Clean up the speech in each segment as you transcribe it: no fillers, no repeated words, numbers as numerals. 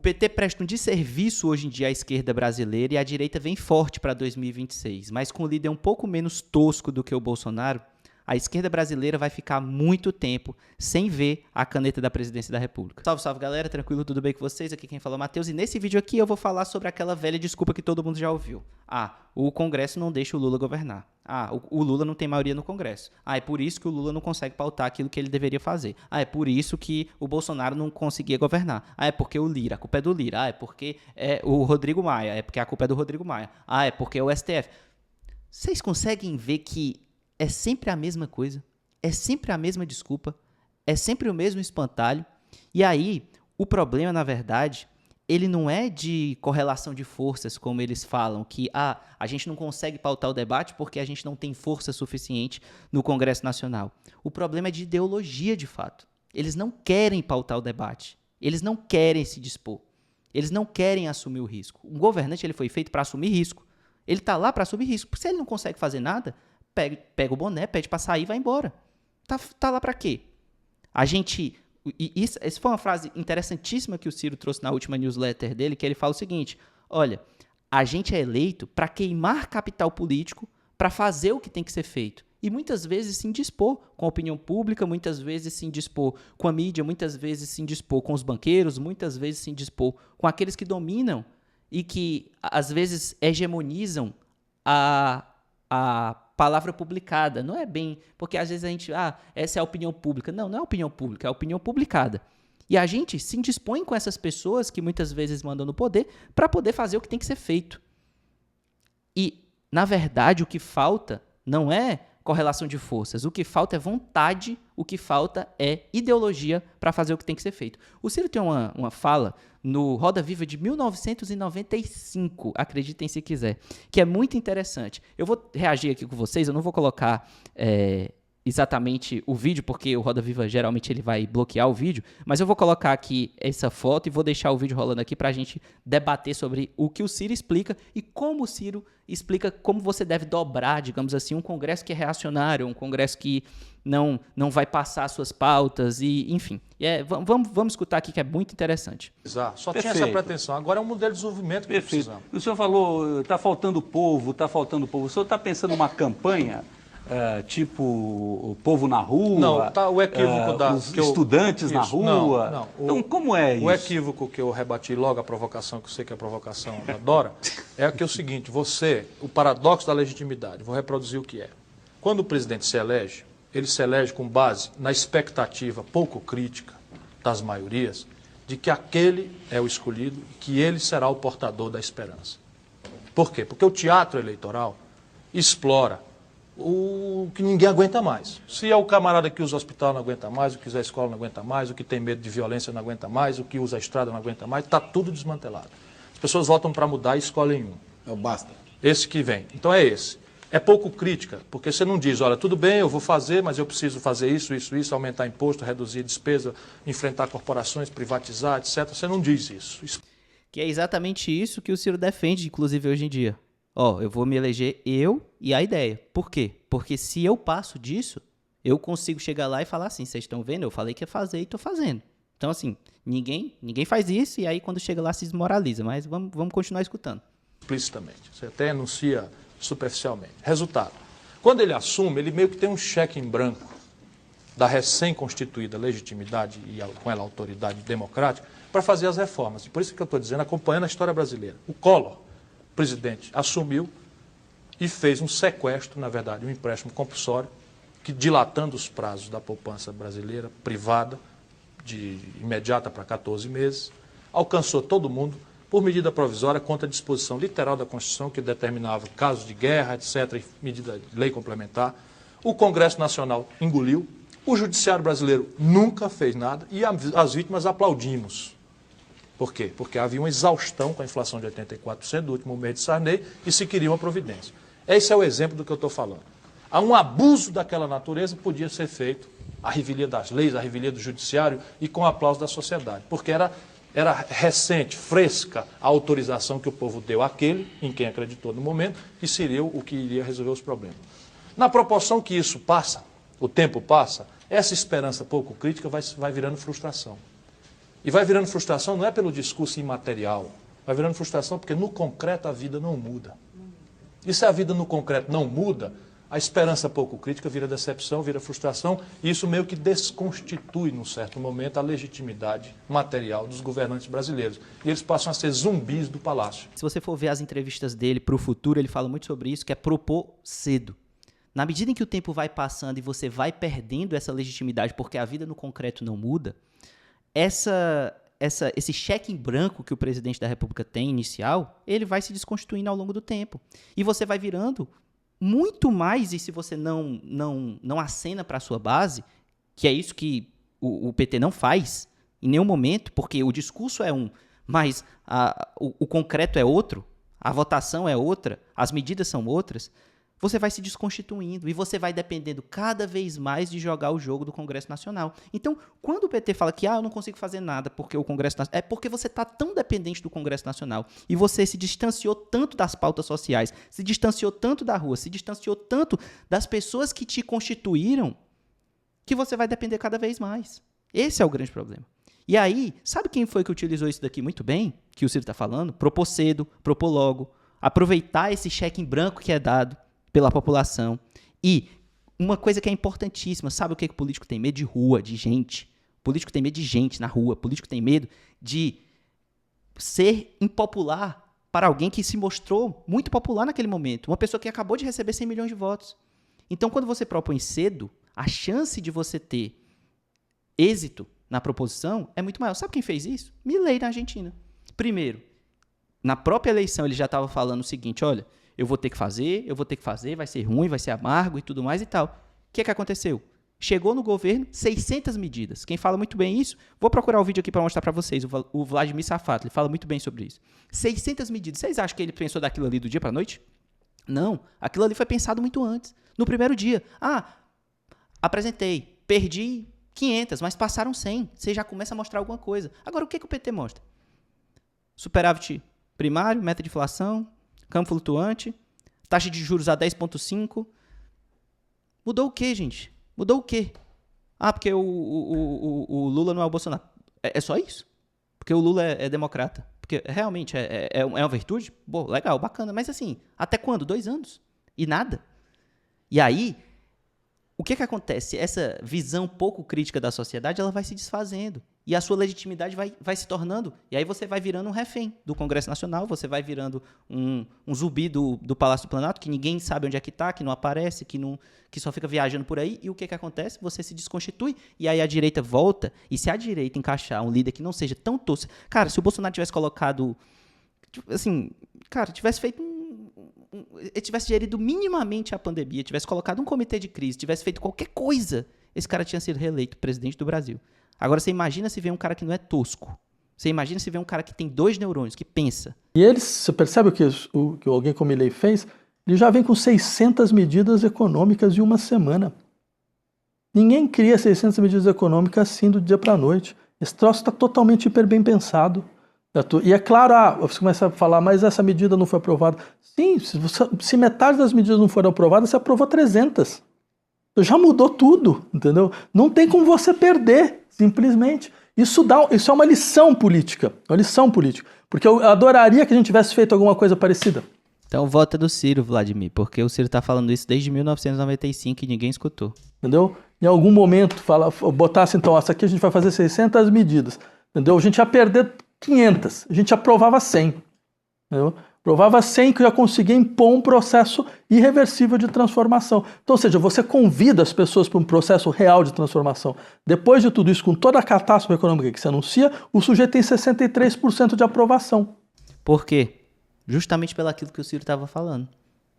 PT presta um desserviço hoje em dia à esquerda brasileira e a direita vem forte para 2026, mas com um líder um pouco menos tosco do que o Bolsonaro, a esquerda brasileira vai ficar muito tempo sem ver a caneta da presidência da República. Salve, salve galera, tranquilo, tudo bem com vocês? Aqui quem fala é o Matheus e nesse vídeo aqui eu vou falar sobre aquela velha desculpa que todo mundo já ouviu. O Congresso não deixa o Lula governar. O Lula não tem maioria no Congresso. É por isso que o Lula não consegue pautar aquilo que ele deveria fazer. É por isso que o Bolsonaro não conseguia governar. É porque o Lira, a culpa é do Lira. É porque é o Rodrigo Maia, é porque a culpa é do Rodrigo Maia. É porque é o STF. Vocês conseguem ver que é sempre a mesma coisa, é sempre a mesma desculpa, é sempre o mesmo espantalho. E aí, o problema, na verdade, ele não é de correlação de forças, como eles falam, que a gente não consegue pautar o debate porque a gente não tem força suficiente no Congresso Nacional. O problema é de ideologia, de fato. Eles não querem pautar o debate, eles não querem se dispor, eles não querem assumir o risco. Um governante ele foi feito para assumir risco. Ele está lá para assumir risco. Se ele não consegue fazer nada, pega o boné, pede para sair e vai embora. Tá lá para quê? Essa foi uma frase interessantíssima que o Ciro trouxe na última newsletter dele, que ele fala o seguinte: olha, a gente é eleito para queimar capital político, para fazer o que tem que ser feito. E muitas vezes se indispor com a opinião pública, muitas vezes se indispor com a mídia, muitas vezes se indispor com os banqueiros, muitas vezes se indispor com aqueles que dominam e que, às vezes, hegemonizam a palavra publicada. Não é bem... Porque, às vezes, a gente... essa é a opinião pública. Não é a opinião pública, é a opinião publicada. E a gente se indispõe com essas pessoas que muitas vezes mandam no poder para poder fazer o que tem que ser feito. E, na verdade, o que falta não é correlação de forças. O que falta é vontade, o que falta é ideologia para fazer o que tem que ser feito. O Ciro tem uma fala no Roda Viva de 1995, acreditem se quiser, que é muito interessante. Eu vou reagir aqui com vocês, eu não vou colocar exatamente o vídeo, porque o Roda Viva geralmente ele vai bloquear o vídeo, mas eu vou colocar aqui essa foto e vou deixar o vídeo rolando aqui para a gente debater sobre o que o Ciro explica e como o Ciro explica como você deve dobrar, digamos assim, um Congresso que é reacionário, um Congresso que não vai passar suas pautas, e enfim. Vamos escutar aqui que é muito interessante. Só tinha essa pretensão. Agora é um modelo de desenvolvimento que precisamos. O senhor falou, está faltando povo, está faltando povo. O senhor está pensando numa campanha tipo o povo na rua? Não, tá o equívoco os estudantes na rua? Não. Então, como é isso? O equívoco que eu rebati logo, a provocação, que eu sei que a provocação adora, é o seguinte: o paradoxo da legitimidade, vou reproduzir o que é. Quando o presidente se elege, ele se elege com base na expectativa pouco crítica das maiorias de que aquele é o escolhido e que ele será o portador da esperança. Por quê? Porque o teatro eleitoral explora o que ninguém aguenta mais. Se é o camarada que usa o hospital não aguenta mais, o que usa a escola não aguenta mais, o que tem medo de violência não aguenta mais, o que usa a estrada não aguenta mais, está tudo desmantelado. As pessoas votam para mudar e escolhem um. Basta. Esse que vem. Então é esse. É pouco crítica, porque você não diz, olha, tudo bem, eu vou fazer, mas eu preciso fazer isso, aumentar imposto, reduzir despesa, enfrentar corporações, privatizar, etc. Você não diz isso. Que é exatamente isso que o Ciro defende, inclusive, hoje em dia. Eu vou me eleger eu e a ideia. Por quê? Porque se eu passo disso, eu consigo chegar lá e falar assim, vocês estão vendo? Eu falei que ia fazer e estou fazendo. Então, assim, ninguém faz isso e aí quando chega lá se desmoraliza. Mas vamos continuar escutando. Explicitamente. Você até enuncia superficialmente. Resultado. Quando ele assume, ele meio que tem um cheque em branco da recém-constituída legitimidade e com ela autoridade democrática para fazer as reformas. E por isso que eu estou dizendo, acompanhando a história brasileira. O Collor, presidente, assumiu e fez um sequestro, na verdade, um empréstimo compulsório, que dilatando os prazos da poupança brasileira privada, de imediata para 14 meses, alcançou todo mundo por medida provisória contra a disposição literal da Constituição que determinava casos de guerra, etc., e medida de lei complementar. O Congresso Nacional engoliu, o Judiciário brasileiro nunca fez nada e as vítimas aplaudimos. Por quê? Porque havia uma exaustão com a inflação de 84% do último mês de Sarney e se queria uma providência. Esse é o exemplo do que eu estou falando. Há um abuso daquela natureza que podia ser feito, a revelia das leis, a revelia do Judiciário e com o aplauso da sociedade, porque era recente, fresca a autorização que o povo deu àquele, em quem acreditou no momento, que seria o que iria resolver os problemas. Na proporção que isso passa, o tempo passa, essa esperança pouco crítica vai virando frustração. E vai virando frustração não é pelo discurso imaterial, vai virando frustração porque no concreto a vida não muda. E se a vida no concreto não muda, a esperança pouco crítica vira decepção, vira frustração, e isso meio que desconstitui, num certo momento, a legitimidade material dos governantes brasileiros. E eles passam a ser zumbis do palácio. Se você for ver as entrevistas dele para o futuro, ele fala muito sobre isso, que é propor cedo. Na medida em que o tempo vai passando e você vai perdendo essa legitimidade porque a vida no concreto não muda, esse cheque em branco que o presidente da República tem inicial, ele vai se desconstituindo ao longo do tempo. E você vai virando muito mais, e se você não acena para a sua base, que é isso que o PT não faz em nenhum momento, porque o discurso é um, mas o concreto é outro, a votação é outra, as medidas são outras, você vai se desconstituindo e você vai dependendo cada vez mais de jogar o jogo do Congresso Nacional. Então, quando o PT fala que eu não consigo fazer nada porque o Congresso Nacional... É porque você está tão dependente do Congresso Nacional e você se distanciou tanto das pautas sociais, se distanciou tanto da rua, se distanciou tanto das pessoas que te constituíram, que você vai depender cada vez mais. Esse é o grande problema. E aí, sabe quem foi que utilizou isso daqui muito bem, que o Ciro está falando? Propor cedo, propor logo, aproveitar esse cheque em branco que é dado pela população. E uma coisa que é importantíssima, sabe o que o político tem medo? De rua, de gente. O político tem medo de gente na rua. O político tem medo de ser impopular para alguém que se mostrou muito popular naquele momento. Uma pessoa que acabou de receber 100 milhões de votos. Então, quando você propõe cedo, a chance de você ter êxito na proposição é muito maior. Sabe quem fez isso? Milei na Argentina. Primeiro, na própria eleição ele já estava falando o seguinte, olha, eu vou ter que fazer, vai ser ruim, vai ser amargo e tudo mais e tal. O que aconteceu? Chegou no governo 600 medidas. Quem fala muito bem isso, vou procurar o vídeo aqui para mostrar para vocês, o Vladimir Safato, ele fala muito bem sobre isso. 600 medidas. Vocês acham que ele pensou daquilo ali do dia para a noite? Não, aquilo ali foi pensado muito antes. No primeiro dia, apresentei, perdi 500, mas passaram 100. Você já começa a mostrar alguma coisa. Agora, o que o PT mostra? Superávit primário, meta de inflação, câmbio flutuante, taxa de juros a 10,5. Mudou o quê, gente? Mudou o quê? Porque o Lula não é o Bolsonaro. É só isso? Porque o Lula é democrata. Porque realmente é uma virtude? Bom, legal, bacana. Mas assim, até quando? 2 anos? E nada? E aí, o que acontece? Essa visão pouco crítica da sociedade, ela vai se desfazendo. E a sua legitimidade vai se tornando... E aí você vai virando um refém do Congresso Nacional, você vai virando um zumbi do Palácio do Planalto, que ninguém sabe onde é que está, que não aparece, que só fica viajando por aí. E o que acontece? Você se desconstitui, e aí a direita volta. E se a direita encaixar um líder que não seja tão tosco... Cara, se o Bolsonaro tivesse colocado... Assim, cara, tivesse feito ele tivesse gerido minimamente a pandemia, tivesse colocado um comitê de crise, tivesse feito qualquer coisa, esse cara tinha sido reeleito presidente do Brasil. Agora, você imagina se vê um cara que não é tosco. Você imagina se vê um cara que tem 2 neurônios, que pensa. E eles, você percebe o que alguém como Milei fez? Ele já vem com 600 medidas econômicas em uma semana. Ninguém cria 600 medidas econômicas assim do dia para a noite. Esse troço está totalmente hiper bem pensado. E é claro, você começa a falar, mas essa medida não foi aprovada. Sim, se metade das medidas não foram aprovadas, você aprovou 300. Já mudou tudo, entendeu? Não tem como você perder, simplesmente. Isso é uma lição política. Porque eu adoraria que a gente tivesse feito alguma coisa parecida. Então vota do Ciro, Vladimir, porque o Ciro está falando isso desde 1995 e ninguém escutou. Entendeu? Em algum momento, botasse então, essa aqui a gente vai fazer 600 medidas. Entendeu? A gente ia perder 500, a gente aprovava 100. Entendeu? Aprovava 100 que já conseguia impor um processo irreversível de transformação. Então, ou seja, você convida as pessoas para um processo real de transformação. Depois de tudo isso, com toda a catástrofe econômica que se anuncia, o sujeito tem 63% de aprovação. Por quê? Justamente pelo aquilo que o Ciro estava falando.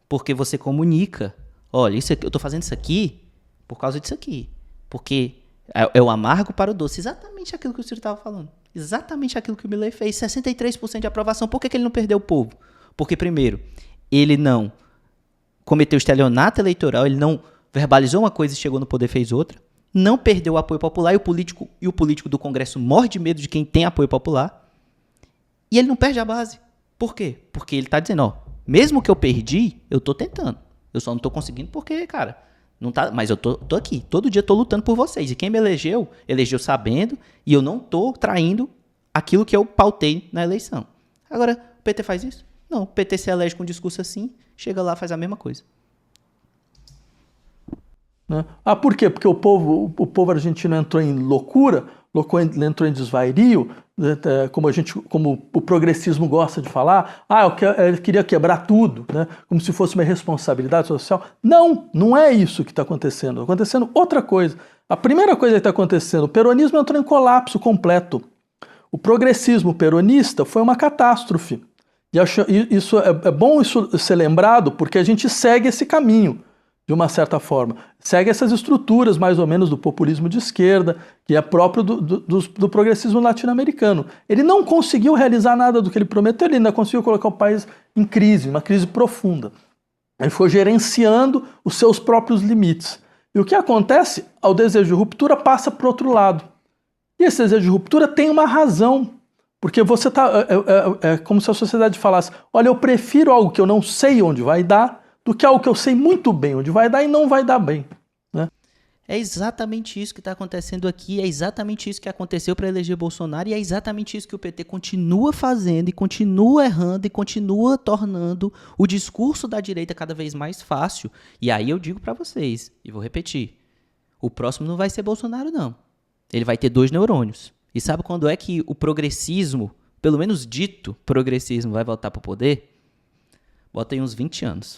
Porque você comunica, olha, isso aqui, eu estou fazendo isso aqui por causa disso aqui. Porque é o amargo para o doce. Exatamente aquilo que o Ciro estava falando. Exatamente aquilo que o Milei fez. 63% de aprovação. Por que ele não perdeu o povo? Porque, primeiro, ele não cometeu estelionato eleitoral, ele não verbalizou uma coisa e chegou no poder e fez outra, não perdeu o apoio popular e o político do Congresso morre de medo de quem tem apoio popular, e ele não perde a base. Por quê? Porque ele está dizendo, mesmo que eu perdi, eu estou tentando. Eu só não estou conseguindo porque, cara, Não tá, mas eu tô aqui. Todo dia tô lutando por vocês. E quem me elegeu sabendo, e eu não tô traindo aquilo que eu pautei na eleição. Agora, o PT faz isso? Não. O PT se elege com um discurso assim, chega lá e faz a mesma coisa. Né? Ah, por quê? Porque o povo argentino entrou em loucura, entrou em desvario, como o progressismo gosta de falar. Ele queria quebrar tudo, né? Como se fosse uma responsabilidade social. Não é isso que está acontecendo. Está acontecendo outra coisa. A primeira coisa que está acontecendo, o peronismo entrou em colapso completo. O progressismo peronista foi uma catástrofe. E isso é bom isso ser lembrado, porque a gente segue esse caminho, de uma certa forma. Segue essas estruturas, mais ou menos, do populismo de esquerda, que é próprio do progressismo latino-americano. Ele não conseguiu realizar nada do que ele prometeu, ele ainda conseguiu colocar o país em crise, uma crise profunda. Ele foi gerenciando os seus próprios limites. E o que acontece? O desejo de ruptura passa para o outro lado. E esse desejo de ruptura tem uma razão. Porque você é como se a sociedade falasse: olha, eu prefiro algo que eu não sei onde vai dar, do que algo que eu sei muito bem onde vai dar e não vai dar bem. Né? É exatamente isso que está acontecendo aqui, é exatamente isso que aconteceu para eleger Bolsonaro e é exatamente isso que o PT continua fazendo e continua errando e continua tornando o discurso da direita cada vez mais fácil. E aí eu digo para vocês, e vou repetir, o próximo não vai ser Bolsonaro não. Ele vai ter 2 neurônios. E sabe quando é que o progressismo, pelo menos dito progressismo, vai voltar para o poder? Bota aí uns 20 anos.